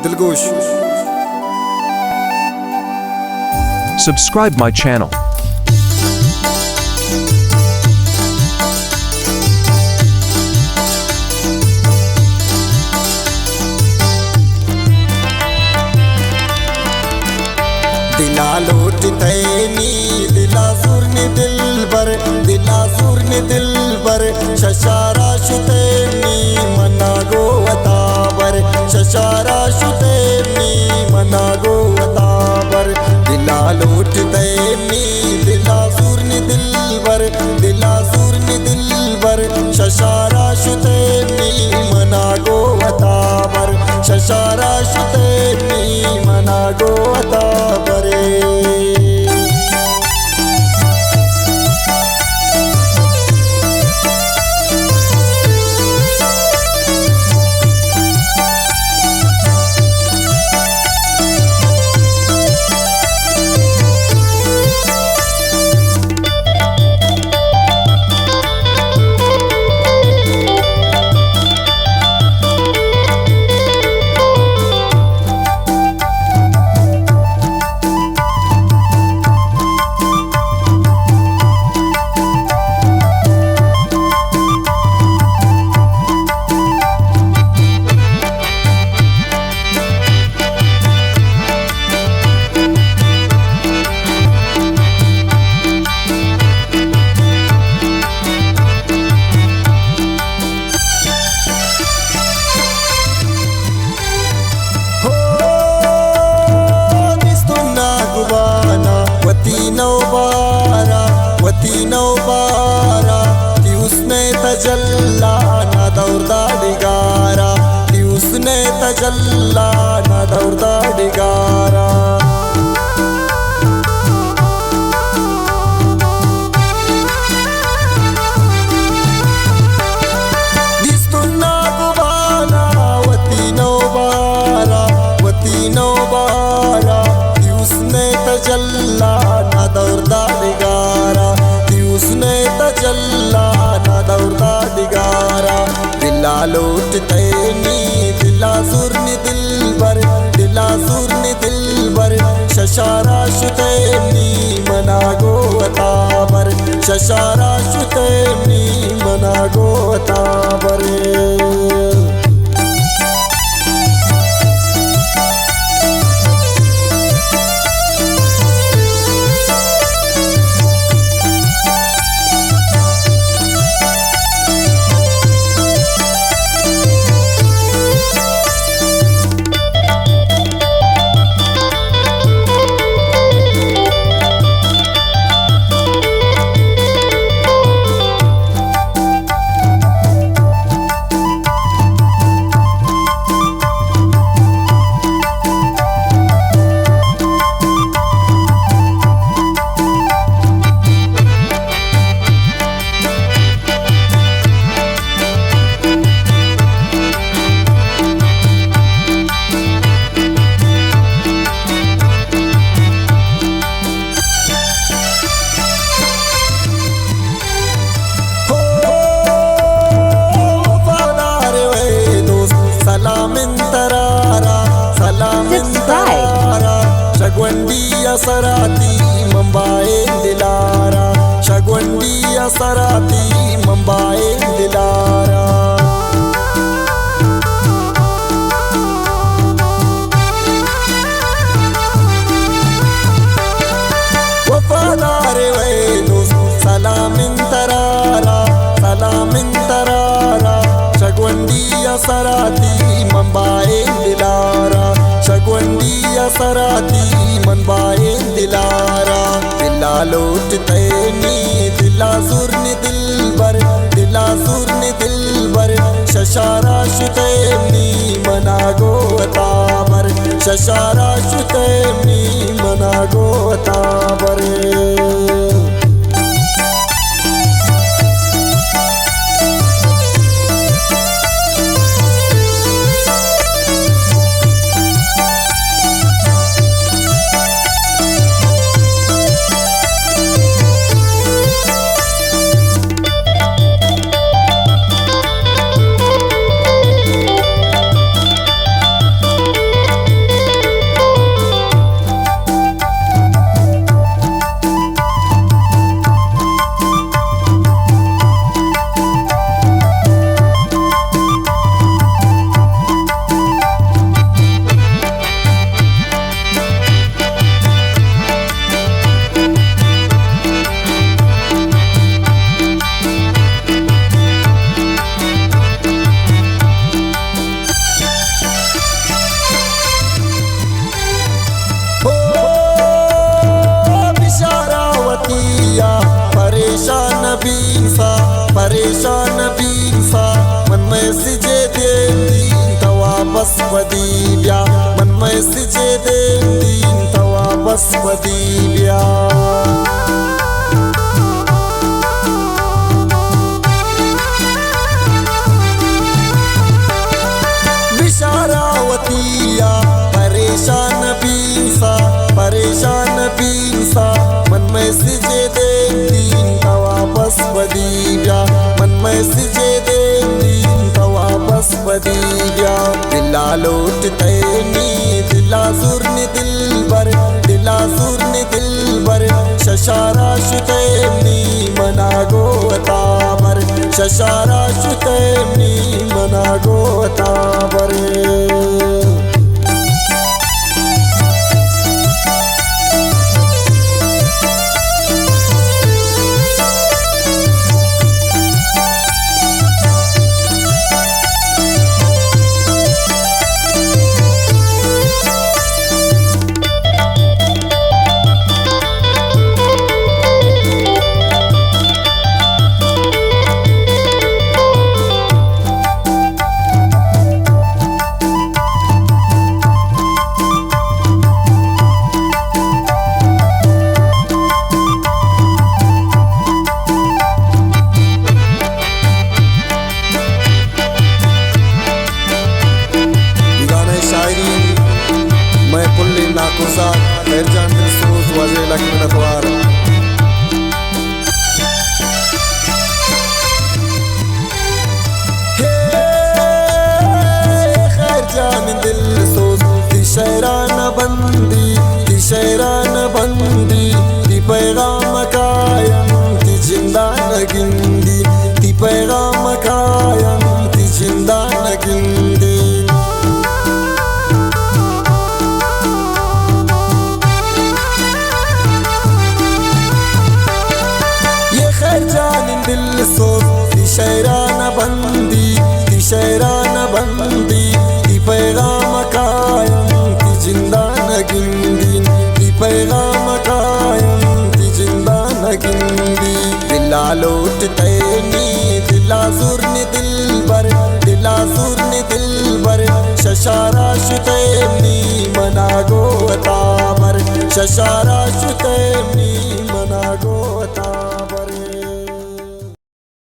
दिलगोश। Subscribe my channel. दिला लोटते नी दिला सुरनी दिलबर, दिला सुरनी दिलबर, शशारा शुते नी मना गोवताबर, शशारा शुते नी मना गोवताबर। दिला लोटते नी दिला सुरनी दिलबर, दिला सुरनी दिलबर, शशारा शुते नी मना गोवताबर, शशारा शुते नी मना गोवताबर। वती नौबारा ती उसने तजल्ला ना दौरदा डिगारा, ती उसने तजल्ला ना दौरदा डिगारा। दिस्तुन्ना गुबाना वती नौबारा, वती नौबारा ती उसने तजल्ला ना दौरदा डिगारा, उसने तजल्ला ना दौरदा डिगारा। दिला लोटते नी दिला सुरनी दिलबर, दिला सुरनी दिलबर, शशारा शुते नी मना गोवताबर, शशारा शुते नी मना गोवताबर। शगवंडिया सराती मंबाए दिलारा, शगवंडिया सराती मंबाए दिलारा। वफादार वे दोस्त सलामिन तरारा, सलामिन तरारा, शगवंडिया सराती मंबाए दिलारा, शगवंडिया सराती मनबाए दिलारा। दिला लोटते नी दिला सुरनी दिलबर, दिला सुरनी दिलबर, शशारा शुते नी मना गोवताबर, शशारा शुते नी मना गोवताबर। बस बदीब्या मन में सिजे देंदीन तवा बस बदीब्या विशारावतिया परेशान बींसा मन में सिजे देंदीन तवा बस बदीब्या मन में सिजे देंदीन तवा बस बदीब्या दिला लोट तैनी दिला सुरनी दिलबर शशारा शुतैनी मना गोताबर शशारा शुतैनी मना गोताबर मैं पुल्ली नाकुसा खैरजान दिल सोज वाजे लक्ष्मण अतवार खैरजान दिल सोज दी शहरान बंदी दी पैगाम कायम दी जिंदा नगिंदी दी पैगाम कायम दी जिंदा नगिंदी दिल सोच दी शहरान बंदी दी पैगाम कायम दी जिंदा नगिंदी दी पैगाम कायम दी जिंदा नगिंदी दिला लोट तैनी दिला सुरनी दिलबर शशारा शुतैनी मना गोताबर शशारा शुतैनी मना गोताबर